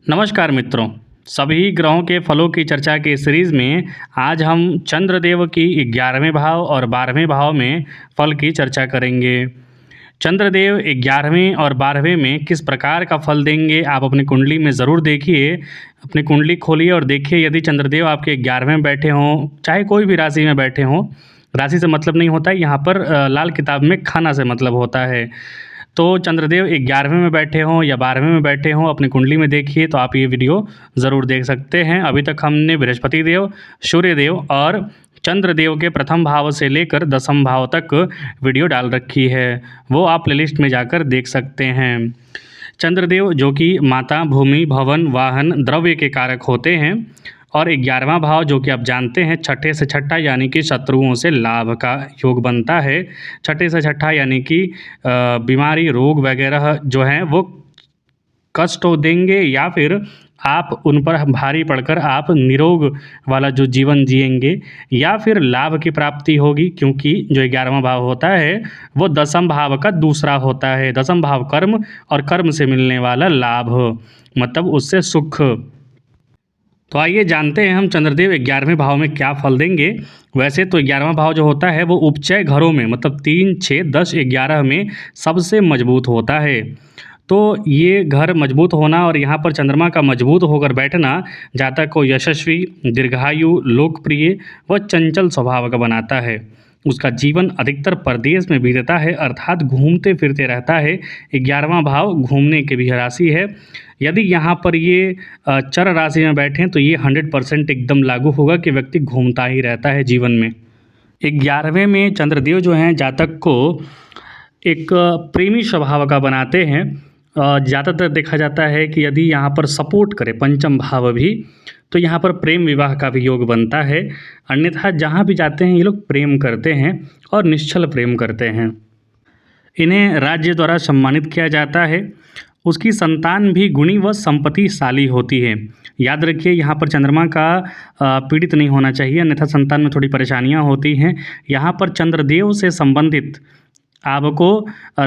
नमस्कार मित्रों, सभी ग्रहों के फलों की चर्चा के सीरीज़ में आज हम चंद्रदेव की 11वें भाव और 12वें भाव में फल की चर्चा करेंगे। चंद्रदेव 11वें और 12वें में किस प्रकार का फल देंगे, आप अपनी कुंडली में ज़रूर देखिए। अपनी कुंडली खोलिए और देखिए, यदि चंद्रदेव आपके 11वें में बैठे हों, चाहे कोई भी राशि में बैठे हों, राशि से मतलब नहीं होता है, यहाँ पर लाल किताब में खाना से मतलब होता है। तो चंद्रदेव 11वें में बैठे हों या 12वें में बैठे हों, अपनी कुंडली में देखिए तो आप ये वीडियो ज़रूर देख सकते हैं। अभी तक हमने बृहस्पति देव, सूर्य देव और चंद्रदेव के प्रथम भाव से लेकर दसम भाव तक वीडियो डाल रखी है, वो आप प्लेलिस्ट में जाकर देख सकते हैं। चंद्रदेव जो कि माता, भूमि, भवन, वाहन, द्रव्य के कारक होते हैं और 11वां भाव जो कि आप जानते हैं छठे से छठा यानी कि शत्रुओं से लाभ का योग बनता है। छठे से छठा यानी कि बीमारी, रोग वगैरह जो हैं वो कष्ट देंगे या फिर आप उन पर भारी पड़कर आप निरोग वाला जो जीवन जिएंगे या फिर लाभ की प्राप्ति होगी, क्योंकि जो 11वां भाव होता है वो दसम भाव का दूसरा होता है। दसम भाव कर्म और कर्म से मिलने वाला लाभ, मतलब उससे सुख। तो आइए जानते हैं हम चंद्रदेव 11वें भाव में क्या फल देंगे। वैसे तो 11वां भाव जो होता है वो उपचय घरों में, मतलब 3, 6, 10, 11 में सबसे मजबूत होता है। तो ये घर मजबूत होना और यहाँ पर चंद्रमा का मजबूत होकर बैठना जातक को यशस्वी, दीर्घायु, लोकप्रिय व चंचल स्वभाव का बनाता है। उसका जीवन अधिकतर परदेश में बीतता है, अर्थात घूमते फिरते रहता है। 11वां भाव घूमने की भी राशि है। यदि यहाँ पर ये चर राशि में बैठें तो ये 100% एकदम लागू होगा कि व्यक्ति घूमता ही रहता है जीवन में। 11वें में चंद्रदेव जो हैं जातक को एक प्रेमी स्वभाव का बनाते हैं। ज़्यादातर देखा जाता है कि यदि यहाँ पर सपोर्ट करे पंचम भाव भी, तो यहाँ पर प्रेम विवाह का भी योग बनता है। अन्यथा जहाँ भी जाते हैं ये लोग प्रेम करते हैं और निश्चल प्रेम करते हैं। इन्हें राज्य द्वारा सम्मानित किया जाता है। उसकी संतान भी गुणी व संपत्तिशाली होती है। याद रखिए, यहाँ पर चंद्रमा का पीड़ित नहीं होना चाहिए, अन्यथा संतान में थोड़ी परेशानियाँ होती हैं। यहाँ पर चंद्रदेव से संबंधित आपको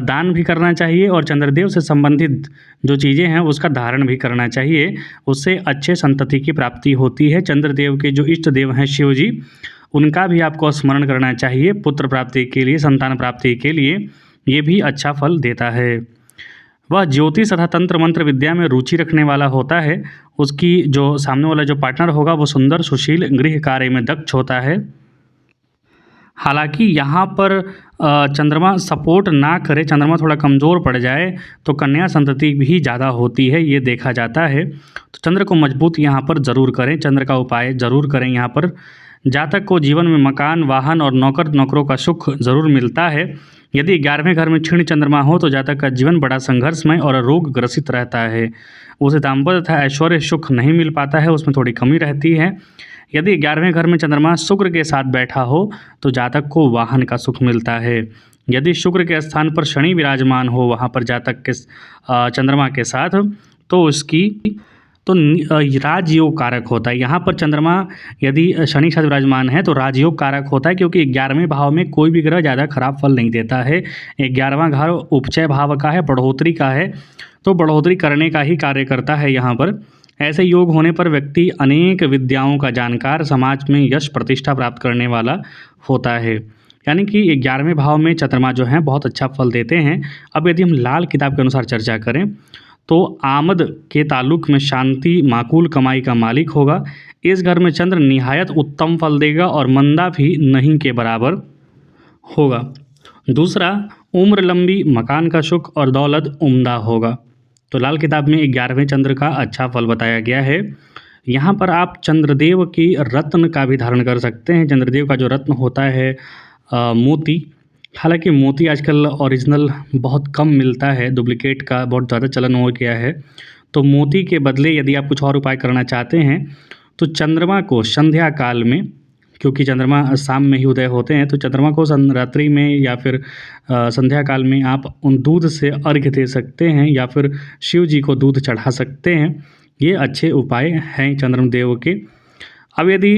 दान भी करना चाहिए और चंद्रदेव से संबंधित जो चीज़ें हैं उसका धारण भी करना चाहिए, उससे अच्छे संतति की प्राप्ति होती है। चंद्रदेव के जो इष्ट देव हैं शिव जी, उनका भी आपको स्मरण करना चाहिए पुत्र प्राप्ति के लिए, संतान प्राप्ति के लिए। ये भी अच्छा फल देता है। वह ज्योतिष तथा तंत्र मंत्र विद्या में रुचि रखने वाला होता है। उसकी जो सामने वाला जो पार्टनर होगा वो सुंदर, सुशील, गृह कार्य में दक्ष होता है। हालांकि यहाँ पर चंद्रमा सपोर्ट ना करे, चंद्रमा थोड़ा कमज़ोर पड़ जाए तो कन्या संतति भी ज़्यादा होती है, ये देखा जाता है। तो चंद्र को मजबूत यहाँ पर ज़रूर करें, चंद्र का उपाय ज़रूर करें। यहाँ पर जातक को जीवन में मकान, वाहन और नौकरों का सुख ज़रूर मिलता है। यदि 11वें घर में क्षीण चंद्रमा हो तो जातक का जीवन बड़ा संघर्षमय और रोग ग्रसित रहता है। उसे दाम्पत्य तथा ऐश्वर्य सुख नहीं मिल पाता है, उसमें थोड़ी कमी रहती है। यदि 11वें घर में चंद्रमा शुक्र के साथ बैठा हो तो जातक को वाहन का सुख मिलता है। यदि शुक्र के स्थान पर शनि विराजमान हो वहाँ पर जातक के चंद्रमा के साथ, तो उसकी तो राजयोग कारक होता है। यहाँ पर चंद्रमा यदि शनि के साथ विराजमान है तो राजयोग कारक होता है, क्योंकि 11वें भाव में कोई भी ग्रह ज़्यादा खराब फल नहीं देता है। 11वां घर उपचय भाव का है, बढ़ोतरी का है, तो बढ़ोतरी करने का ही कार्य करता है। यहाँ पर ऐसे योग होने पर व्यक्ति अनेक विद्याओं का जानकार, समाज में यश प्रतिष्ठा प्राप्त करने वाला होता है। यानी कि 11वें भाव में चंद्रमा जो हैं बहुत अच्छा फल देते हैं। अब यदि हम लाल किताब के अनुसार चर्चा करें तो आमद के ताल्लुक में शांति, माकूल कमाई का मालिक होगा। इस घर में चंद्र निहायत उत्तम फल देगा और मंदा भी नहीं के बराबर होगा। दूसरा, उम्र लंबी, मकान का सुख और दौलत उम्दा होगा। तो लाल किताब में 11वें चंद्र का अच्छा फल बताया गया है। यहाँ पर आप चंद्रदेव की रत्न का भी धारण कर सकते हैं। चंद्रदेव का जो रत्न होता है मोती, हालांकि मोती आजकल ओरिजिनल बहुत कम मिलता है, डुप्लीकेट का बहुत ज़्यादा चलन हो गया है। तो मोती के बदले यदि आप कुछ और उपाय करना चाहते हैं तो चंद्रमा को संध्या काल में, क्योंकि चंद्रमा शाम में ही उदय होते हैं, तो चंद्रमा को रात्रि में या फिर संध्या काल में आप उन दूध से अर्घ्य दे सकते हैं या फिर शिव जी को दूध चढ़ा सकते हैं। ये अच्छे उपाय हैं चंद्रदेव के। अब यदि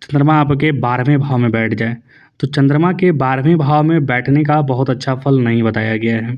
चंद्रमा आपके 12वें भाव में बैठ जाए तो चंद्रमा के 12वें भाव में बैठने का बहुत अच्छा फल नहीं बताया गया है।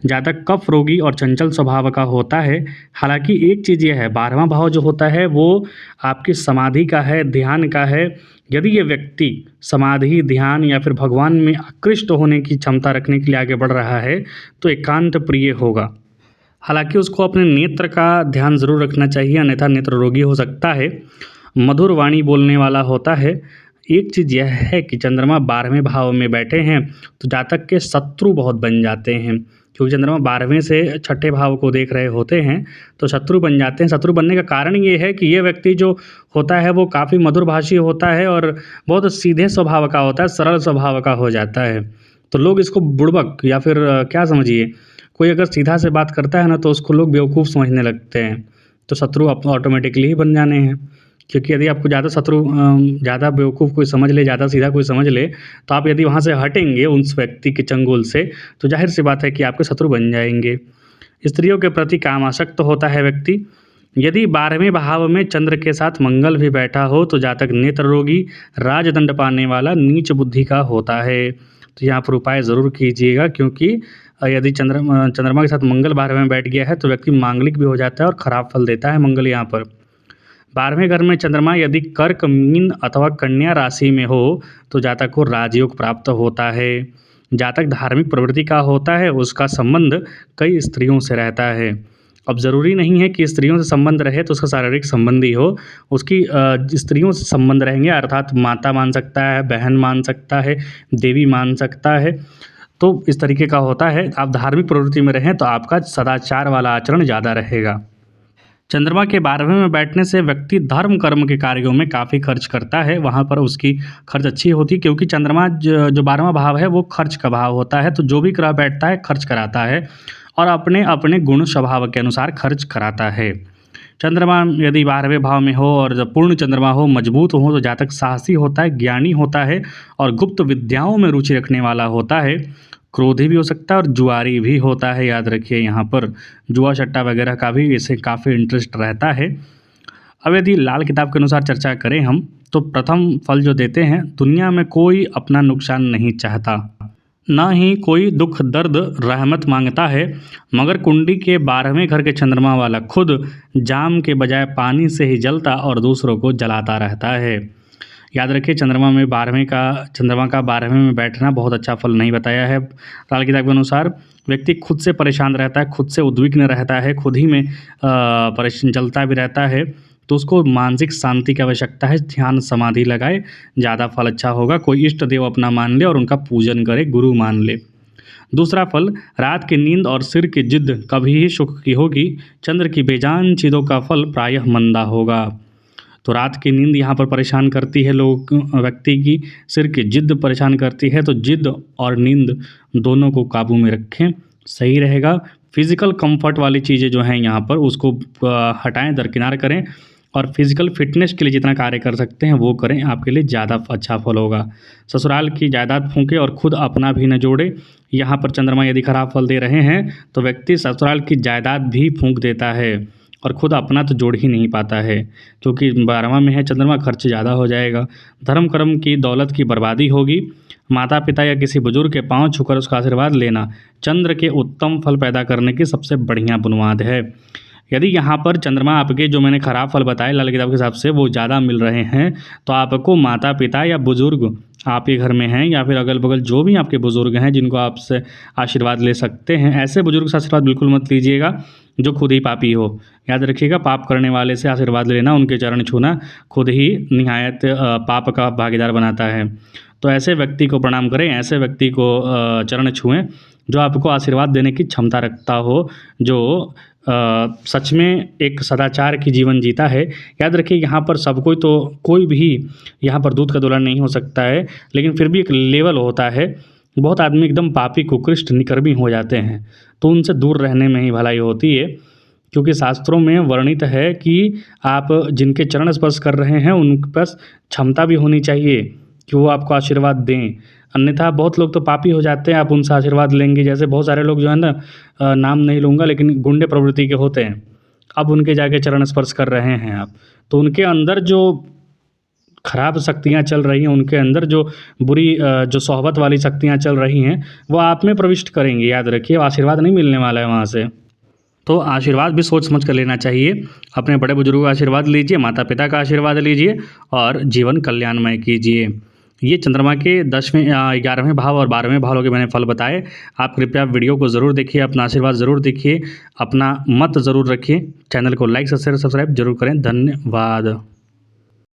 जातक कफ रोगी और चंचल स्वभाव का होता है। हालांकि एक चीज़ ये है, 12वां भाव जो होता है वो आपकी समाधि का है, ध्यान का है। यदि ये व्यक्ति समाधि, ध्यान या फिर भगवान में आकृष्ट होने की क्षमता रखने के लिए आगे बढ़ रहा है तो एकांत प्रिय होगा। हालांकि उसको अपने नेत्र का ध्यान ज़रूर रखना चाहिए, अन्यथा नेत्र रोगी हो सकता है। मधुर वाणी बोलने वाला होता है। एक चीज़ यह है कि चंद्रमा 12वें भाव में बैठे हैं तो जातक के शत्रु बहुत बन जाते हैं, क्योंकि चंद्रमा 12वें से छठे भाव को देख रहे होते हैं तो शत्रु बन जाते हैं। शत्रु बनने का कारण ये है कि ये व्यक्ति जो होता है वो काफ़ी मधुरभाषी होता है और बहुत सीधे स्वभाव का होता है, सरल स्वभाव का हो जाता है। तो लोग इसको बुड़बक या फिर क्या समझिए, कोई अगर सीधा से बात करता है ना तो उसको लोग बेवकूफ़ समझने लगते हैं। तो शत्रु ऑटोमेटिकली ही बन जाने हैं, क्योंकि यदि आपको ज़्यादा ज़्यादा बेवकूफ़ कोई समझ ले, ज़्यादा सीधा कोई समझ ले, तो आप यदि वहाँ से हटेंगे उस व्यक्ति के चंगुल से तो ज़ाहिर-सी बात है कि आपके शत्रु बन जाएँगे। स्त्रियों के प्रति कामासक्त होता है व्यक्ति। यदि 12वें भाव में चंद्र के साथ मंगल भी बैठा हो तो जातक नेत्र रोगी, राजदंड पाने वाला, नीच बुद्धि का होता है। तो यहाँ पर उपाय ज़रूर कीजिएगा, क्योंकि यदि चंद्रमा के साथ मंगल 12वें में बैठ गया है तो व्यक्ति मांगलिक भी हो जाता है और ख़राब फल देता है मंगल यहाँ पर। 12वें घर में चंद्रमा यदि कर्क, मीन अथवा कन्या राशि में हो तो जातक को राजयोग प्राप्त होता है। जातक धार्मिक प्रवृत्ति का होता है, उसका संबंध कई स्त्रियों से रहता है। अब ज़रूरी नहीं है कि स्त्रियों से संबंध रहे तो उसका शारीरिक संबंध ही हो, उसकी स्त्रियों से संबंध रहेंगे, अर्थात माता मान सकता है, बहन मान सकता है, देवी मान सकता है। तो इस तरीके का होता है। आप धार्मिक प्रवृत्ति में रहें तो आपका सदाचार वाला आचरण ज़्यादा रहेगा। चंद्रमा के 12वें में बैठने से व्यक्ति धर्म कर्म के कार्यों में काफ़ी खर्च करता है, वहाँ पर उसकी खर्च अच्छी होती है, क्योंकि चंद्रमा जो 12वां भाव है वो खर्च का भाव होता है। तो जो भी ग्रह बैठता है खर्च कराता है और अपने अपने गुण स्वभाव के अनुसार खर्च कराता है। चंद्रमा यदि 12वें भाव में हो और जब पूर्ण चंद्रमा हो, मजबूत हो, तो जातक साहसी होता है, ज्ञानी होता है और गुप्त विद्याओं में रुचि रखने वाला होता है। क्रोधी भी हो सकता है और जुआरी भी होता है, याद रखिए यहाँ पर जुआ सट्टा वगैरह का भी इसे काफ़ी इंटरेस्ट रहता है। अब यदि लाल किताब के अनुसार चर्चा करें हम, तो प्रथम फल जो देते हैं, दुनिया में कोई अपना नुकसान नहीं चाहता, ना ही कोई दुख दर्द रहमत मांगता है, मगर कुंडी के 12वें घर के चंद्रमा वाला खुद जाम के बजाय पानी से ही जलता और दूसरों को जलाता रहता है। याद रखिए चंद्रमा का 12वें में बैठना बहुत अच्छा फल नहीं बताया है। लाल किताब के अनुसार व्यक्ति खुद से परेशान रहता है, खुद से उद्विग्न रहता है, खुद ही में जलता भी रहता है। तो उसको मानसिक शांति की आवश्यकता है, ध्यान समाधि लगाए, ज़्यादा फल अच्छा होगा। कोई इष्ट देव अपना मान ले और उनका पूजन करे, गुरु मान ले। दूसरा फल, रात की नींद और सिर की जिद कभी ही सुख की होगी, चंद्र की बेजान चीज़ों का फल प्रायः मंदा होगा। तो रात की नींद यहाँ पर परेशान करती है व्यक्ति की, सिर की जिद परेशान करती है, तो जिद और नींद दोनों को काबू में रखें, सही रहेगा। फिज़िकल कंफर्ट वाली चीज़ें जो हैं यहाँ पर उसको हटाएं, दरकिनार करें और फिज़िकल फिटनेस के लिए जितना कार्य कर सकते हैं वो करें, आपके लिए ज़्यादा अच्छा फल होगा। ससुराल की जायदाद फूंके और खुद अपना भी न जोड़े। यहाँ पर चंद्रमा यदि खराब फल दे रहे हैं तो व्यक्ति ससुराल की जायदाद भी फूंक देता है और खुद अपना तो जोड़ ही नहीं पाता है, क्योंकि 12वां में है चंद्रमा, खर्च ज़्यादा हो जाएगा। धर्म कर्म की दौलत की बर्बादी होगी। माता पिता या किसी बुजुर्ग के पांव छूकर उसका आशीर्वाद लेना चंद्र के उत्तम फल पैदा करने की सबसे बढ़िया बुनियाद है। यदि यहाँ पर चंद्रमा आपके जो मैंने खराब फल बताए लाल किताब के हिसाब से वो ज़्यादा मिल रहे हैं, तो आपको माता पिता या बुज़ुर्ग आपके घर में हैं या फिर अगल बगल जो भी आपके बुज़ुर्ग हैं जिनको आपसे आशीर्वाद ले सकते हैं, ऐसे बुज़ुर्ग से आशीर्वाद बिल्कुल मत लीजिएगा जो खुद ही पापी हो। याद रखिएगा, पाप करने वाले से आशीर्वाद लेना, उनके चरण छूना खुद ही निहायत पाप का भागीदार बनाता है। तो ऐसे व्यक्ति को प्रणाम करें, ऐसे व्यक्ति को चरण छुएं जो आपको आशीर्वाद देने की क्षमता रखता हो, जो सच में एक सदाचार की जीवन जीता है। याद रखिए यहाँ पर सब कोई भी यहाँ पर दूध का दूल्हा नहीं हो सकता है, लेकिन फिर भी एक लेवल होता है। बहुत आदमी एकदम पापी, कुकृष्ट, निकर्मी हो जाते हैं, तो उनसे दूर रहने में ही भलाई होती है, क्योंकि शास्त्रों में वर्णित है कि आप जिनके चरण स्पर्श कर रहे हैं उन पास क्षमता भी होनी चाहिए कि वो आपको आशीर्वाद दें। अन्यथा बहुत लोग तो पापी हो जाते हैं, आप उनसे आशीर्वाद लेंगे। जैसे बहुत सारे लोग जो है ना, नाम नहीं लूँगा, लेकिन गुंडे प्रवृत्ति के होते हैं, अब उनके जाके चरण स्पर्श कर रहे हैं आप, तो उनके अंदर जो खराब शक्तियाँ चल रही हैं, उनके अंदर जो बुरी जो सोहबत वाली शक्तियाँ चल रही हैं, वो आप में प्रविष्ट करेंगी। याद रखिए, आशीर्वाद नहीं मिलने वाला है वहाँ से। तो आशीर्वाद भी सोच समझ कर लेना चाहिए। अपने बड़े बुजुर्गों का आशीर्वाद लीजिए, माता पिता का आशीर्वाद लीजिए और जीवन कल्याणमय कीजिए। ये चंद्रमा के 10वें 11वें भाव और 12वें भाव के मैंने फल बताए। आप कृपया वीडियो को ज़रूर देखिए, अपना आशीर्वाद ज़रूर देखिए, अपना मत ज़रूर रखिए। चैनल को लाइक शेयर सब्सक्राइब जरूर करें। धन्यवाद।